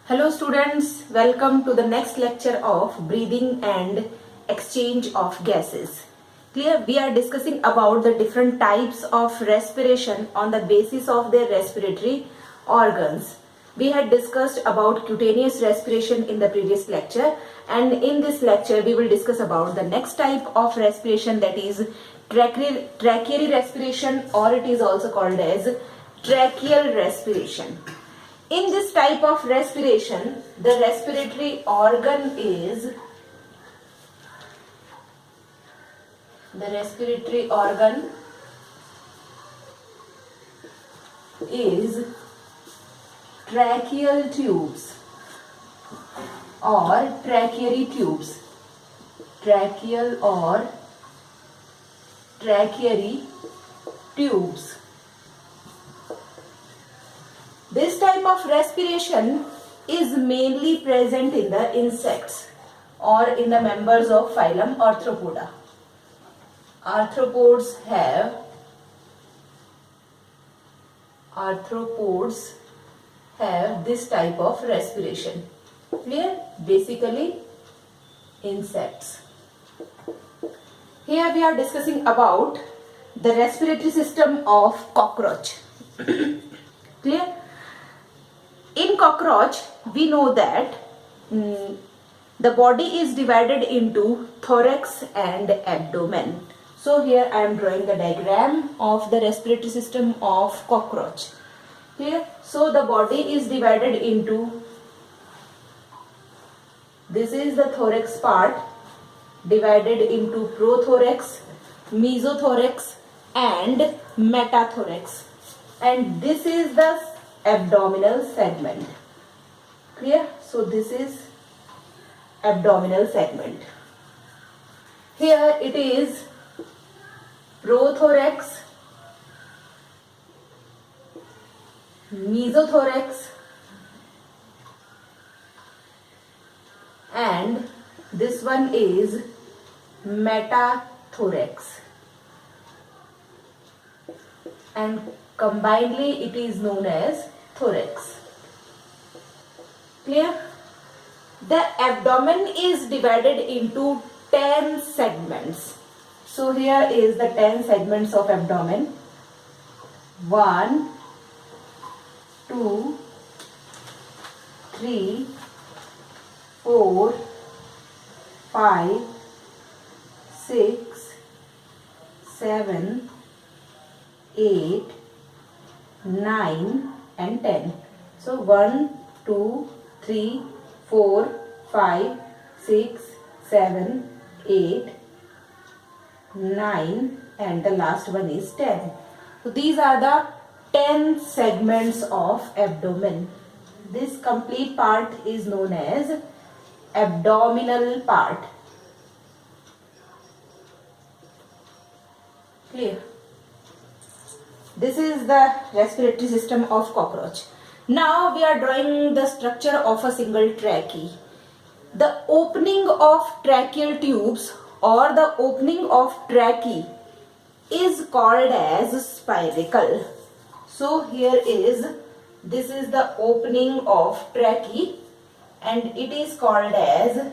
Hello students, welcome to the next lecture of breathing and exchange of gases. Clear? We are discussing about the different types of respiration on the basis of their respiratory organs. We had discussed about cutaneous respiration in the previous lecture, and in this lecture we will discuss about the next type of respiration, that is tracheal respiration, or it is also called as tracheal respiration. In this type of respiration, the respiratory organ is tracheal tubes or tracheary tubes. Tracheal or tracheary tubes. This type of respiration is mainly present in the insects or in the members of phylum Arthropoda. Arthropods have this type of respiration. Clear? Basically insects. Here we are discussing about the respiratory system of cockroach. Clear? In cockroach, we know that the body is divided into thorax and abdomen. So here I am drawing the diagram of the respiratory system of cockroach. Clear? So the body is divided into, this is the thorax part, divided into prothorax, mesothorax and metathorax, and this is the abdominal segment. Clear? So this is abdominal segment. Here it is prothorax, mesothorax and this one is metathorax, and combinedly it is known as thorax. Clear? The abdomen is divided into 10 segments. So here is the 10 segments of abdomen. 1, 2, 3, 4, 5, 6, 7, 8, 9 and 10. So 1, 2, 3, 4, 5, 6, 7, 8, 9 and the last one is 10. So these are the 10 segments of abdomen. This complete part is known as abdominal part. Clear? This is the respiratory system of cockroach. Now we are drawing the structure of a single tracheae. The opening of tracheal tubes or the opening of tracheae is called as spiracle. So here is, this is the opening of tracheae and it is called as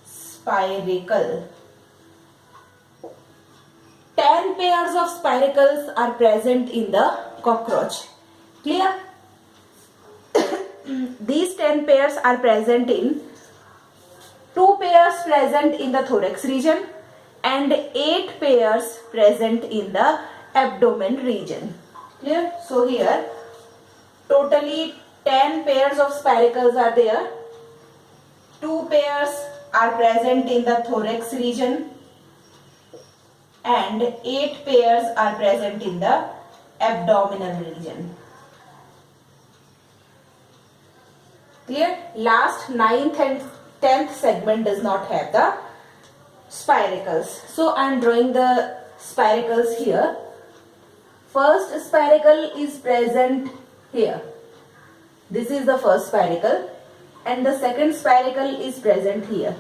spiracle. 10 pairs of spiracles are present in the cockroach. Clear? These 10 pairs are present in, 2 pairs present in the thorax region and 8 pairs present in the abdomen region. Clear? So here totally 10 pairs of spiracles are there. 2 pairs are present in the thorax region and 8 pairs are present in the abdominal region. Clear? Last 9th and 10th segment does not have the spiracles. So I am drawing the spiracles here. First spiracle is present here. This is the first spiracle and the second spiracle is present here.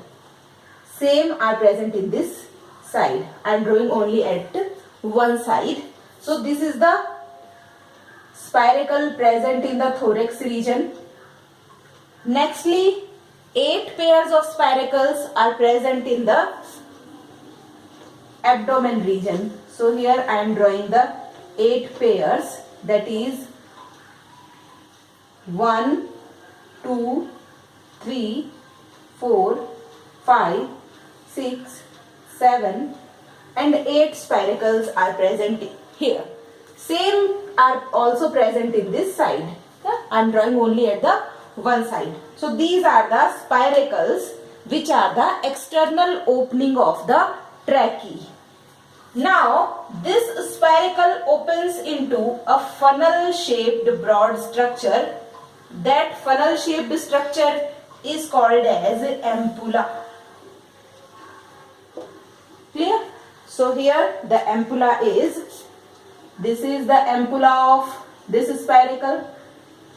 Same are present in this side. I am drawing only at one side. So this is the spiracle present in the thorax region Nextly, 8 pairs of spiracles are present in the abdomen region. So here I am drawing the 8 pairs, that is 1, 2, 3, 4, 5, 6, 7 and 8 spiracles are present here. Same are also present in this side. I am drawing only at the one side. So these are the spiracles which are the external opening of the tracheae. Now this spiracle opens into a funnel shaped broad structure. That funnel shaped structure is called as ampulla. Clear? So here the ampulla is, this is the ampulla of this spiracle.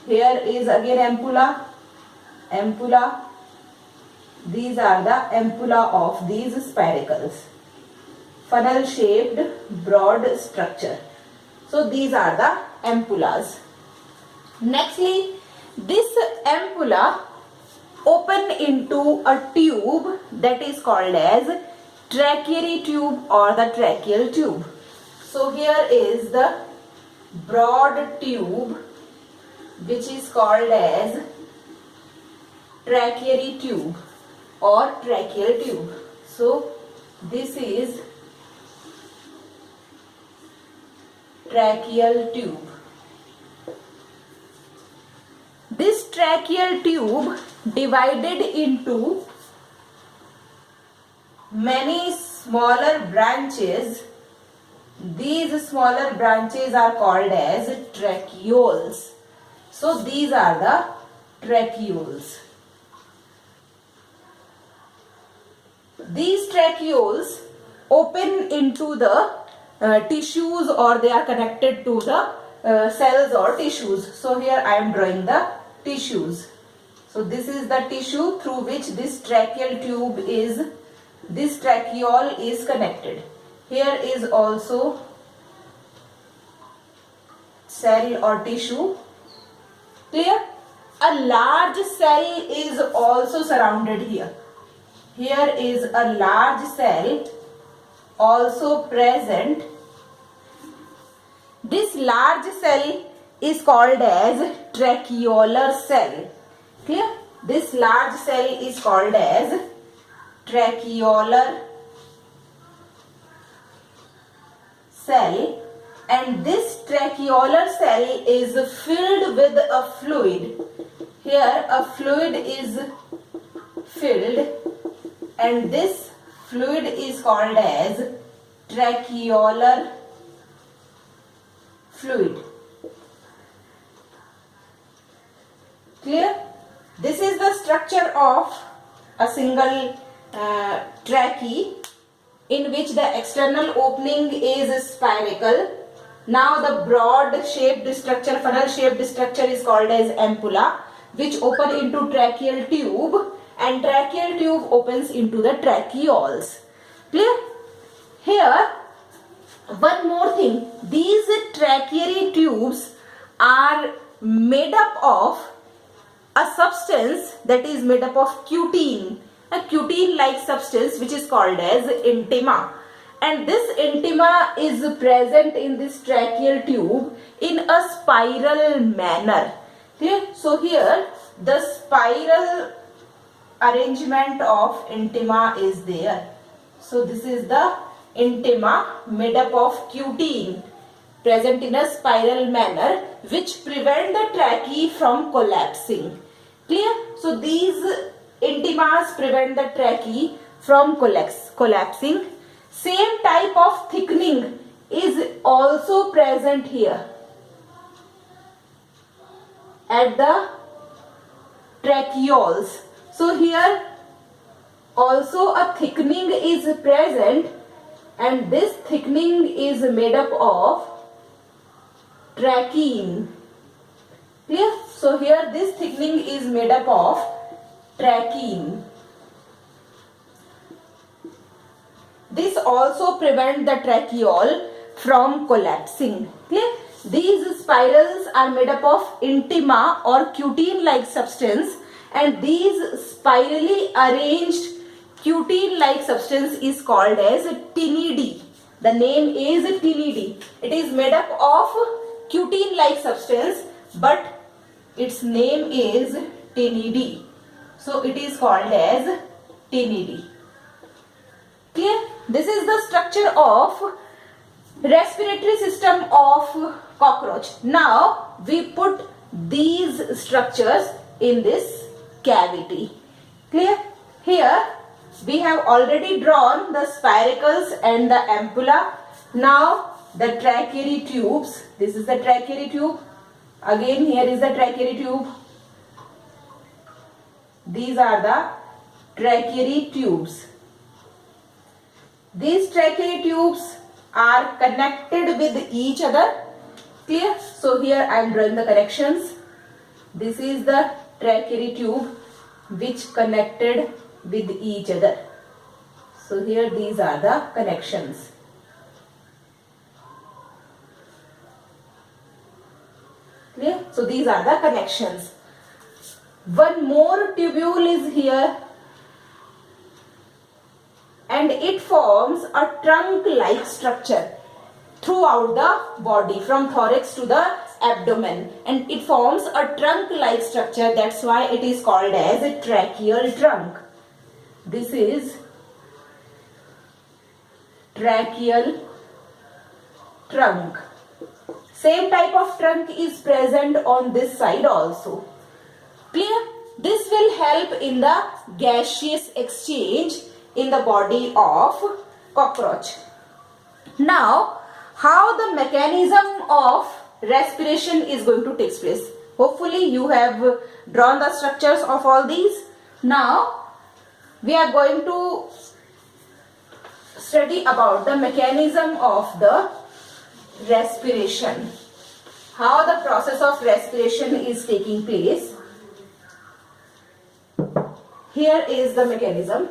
Here is again ampulla. These are the ampulla of these spiracles. Funnel shaped broad structure. So these are the ampullas. Nextly, this ampulla open into a tube that is called as tracheary tube or the tracheal tube. So here is the broad tube which is called as tracheary tube or tracheal tube. So this is tracheal tube. This tracheal tube divided into many smaller branches. These smaller branches are called as tracheoles. So these are the tracheoles. These tracheoles open into the tissues, or they are connected to the cells or tissues. So here I am drawing the tissues. So this is the tissue through which this tracheal tube is, this tracheole is connected. Here is also cell or tissue. Clear? A large cell is also surrounded here. Here is a large cell also present. This large cell is called as tracheolar cell. Clear? This large cell is called as tracheolar cell, and this tracheolar cell is filled with a fluid. Here a fluid is filled, and this fluid is called as tracheolar fluid. Clear? This is the structure of a single tracheae, in which the external opening is spiracle. Now the broad shaped structure, funnel shaped structure is called as ampulla, which open into tracheal tube, and tracheal tube opens into the tracheoles. Clear? Here, one more thing, these tracheary tubes are made up of a substance that is made up of cutin, a cutin like substance which is called as intima, and this intima is present in this tracheal tube in a spiral manner. Okay? So here the spiral arrangement of intima is there. So this is the intima made up of cutin, present in a spiral manner, which prevent the tracheae from collapsing. Clear? So these intimas prevent the tracheae from collapsing. Same type of thickening is also present here at the tracheoles. So here also a thickening is present, and this thickening is made up of trachein. Clear? So here this thickening is made up of trachein. This also prevents the tracheole from collapsing. Clear? These spirals are made up of intima or cutin like substance, and these spirally arranged cutin-like substance is called as tinidae. The name is tinidae. It is made up of cutin-like substance, but its name is tinidae. So it is called as tinidae. Clear? This is the structure of respiratory system of cockroach. Now we put these structures in this cavity. Clear? Here we have already drawn the spiracles and the ampulla. Now the tracheary tubes. This is the tracheary tube. Again here is the tracheary tube. These are the tracheary tubes. These tracheary tubes are connected with each other. Clear? So here I am drawing the connections. This is the tracheary tube which connected with each other. So here these are the connections. Clear? So these are the connections. One more tubule is here, and it forms a trunk-like structure throughout the body, from thorax to the abdomen, and it forms a trunk-like structure. That's why it is called as a tracheal trunk. This is tracheal trunk. Same type of trunk is present on this side also. Clear? This will help in the gaseous exchange in the body of cockroach. Now, how the mechanism of respiration is going to take place. Hopefully you have drawn the structures of all these. Now, we are going to study about the mechanism of the respiration. How the process of respiration is taking place. Here is the mechanism.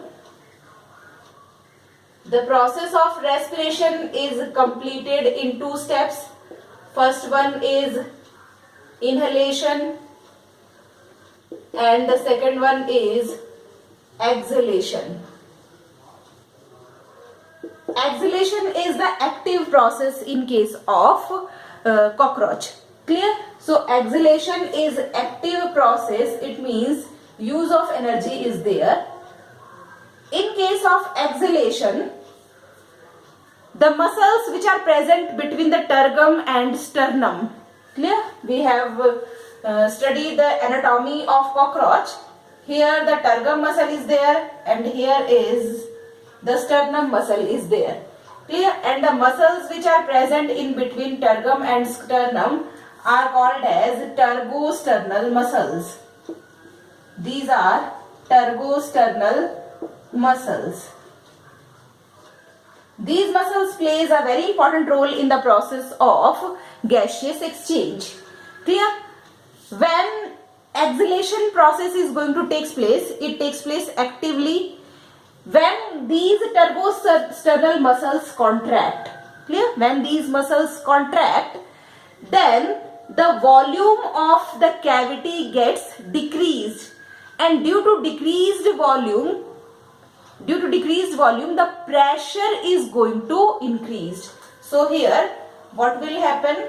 The process of respiration is completed in two steps. First one is inhalation and the second one is exhalation. Exhalation is the active process in case of cockroach. Clear? So exhalation is active process. It means use of energy is there. In case of exhalation, the muscles which are present between the tergum and sternum. Clear? We have studied the anatomy of cockroach. Here the tergum muscle is there and here is the sternum muscle is there. Clear? And the muscles which are present in between tergum and sternum are called as tergosternal muscles. These are tergosternal muscles. These muscles plays a very important role in the process of gaseous exchange. Clear? When exhalation process is going to take place, it takes place actively when these tergosternal muscles contract. Clear? When these muscles contract, then the volume of the cavity gets decreased, and due to decreased volume, the pressure is going to increase. So here what will happen?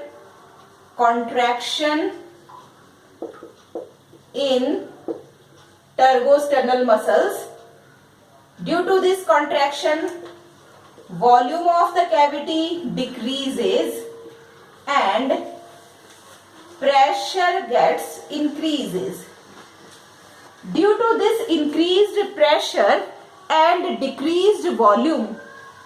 Contraction in tergosternal muscles. Due to this contraction, volume of the cavity decreases and pressure gets increases. Due to this increased pressure and decreased volume,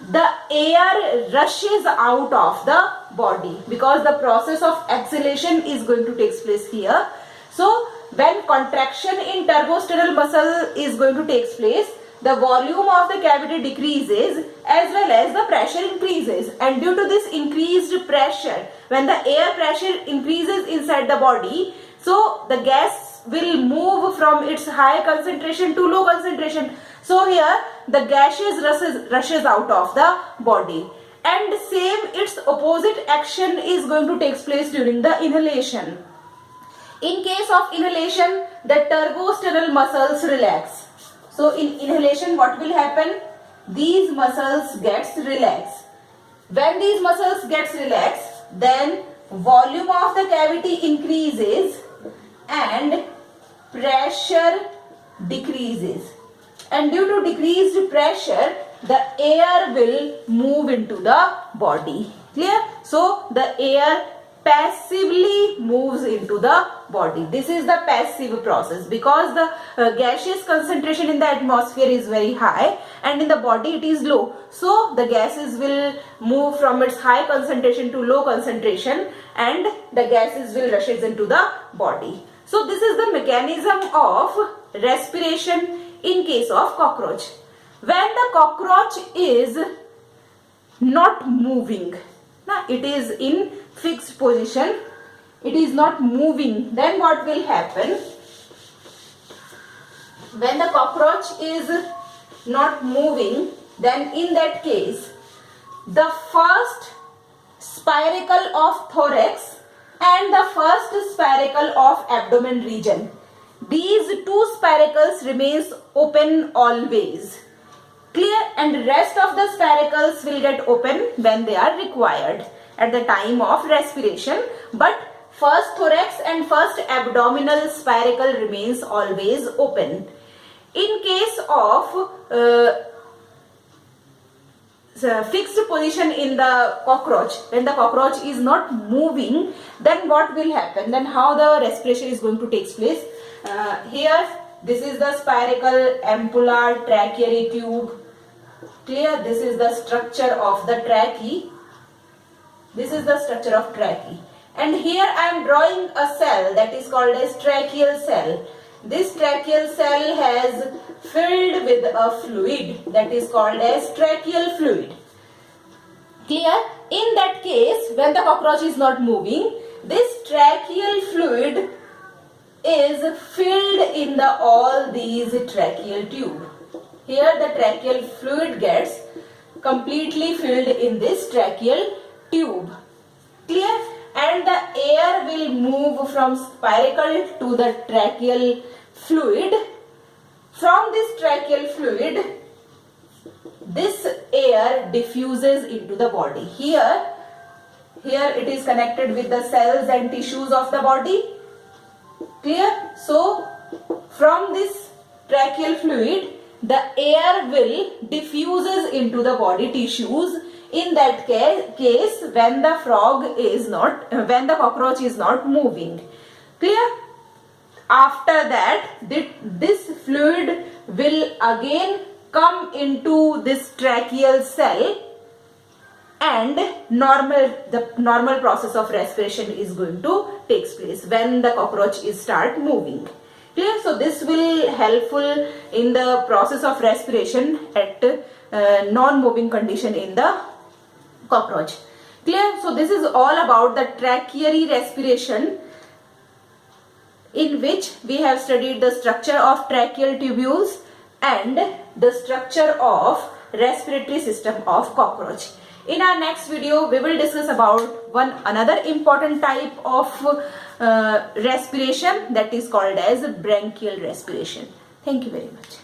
the air rushes out of the body because the process of exhalation is going to take place here. So when contraction in tergosternal muscle is going to take place, the volume of the cavity decreases as well as the pressure increases, and due to this increased pressure, when the air pressure increases inside the body, so the gas will move from its high concentration to low concentration. So here the gaseous rushes out of the body, and same its opposite action is going to take place during the inhalation. In case of inhalation, the turbosternal muscles relax. So in inhalation, what will happen? These muscles gets relaxed. When these muscles gets relaxed, then volume of the cavity increases and pressure decreases. And due to decreased pressure, the air will move into the body. Clear? So the air passively moves into the body. This is the passive process, because the gaseous concentration in the atmosphere is very high and in the body it is low. So the gases will move from its high concentration to low concentration and the gases will rushes into the body. So this is the mechanism of respiration in case of cockroach. When the cockroach is not moving, it is in fixed position, it is not moving, then what will happen? When the cockroach is not moving, then in that case, the first spiracle of thorax and the first spiracle of abdomen region, these two spiracles remains open always. Clear? And rest of the spiracles will get open when they are required at the time of respiration, but first thorax and first abdominal spiracle remains always open. In case of fixed position in the cockroach, when the cockroach is not moving, then what will happen? Then how the respiration is going to take place? Here, this is the spiracle ampullar tracheary tube. Clear? This is the structure of the tracheae. This is the structure of tracheae. And here I am drawing a cell that is called as tracheal cell. This tracheal cell has filled with a fluid that is called as tracheal fluid. Clear? In that case, when the cockroach is not moving, this tracheal fluid is filled in all these tracheal tube. Here the tracheal fluid gets completely filled in this tracheal tube. Clear? And the air will move from spiracle to the tracheal fluid. From this tracheal fluid, this air diffuses into the body. Here it is connected with the cells and tissues of the body. Clear? So from this tracheal fluid, the air will diffuses into the body tissues. In that case, when the cockroach is not moving. Clear? After that, this fluid will again come into this tracheal cell and the normal process of respiration is going to take place when the cockroach is start moving. Clear? So this will helpful in the process of respiration at non-moving condition in the cockroach. Clear? So this is all about the tracheary respiration, in which we have studied the structure of tracheal tubules and the structure of respiratory system of cockroach. In our next video, we will discuss about another important type of respiration, that is called as bronchial respiration. Thank you very much.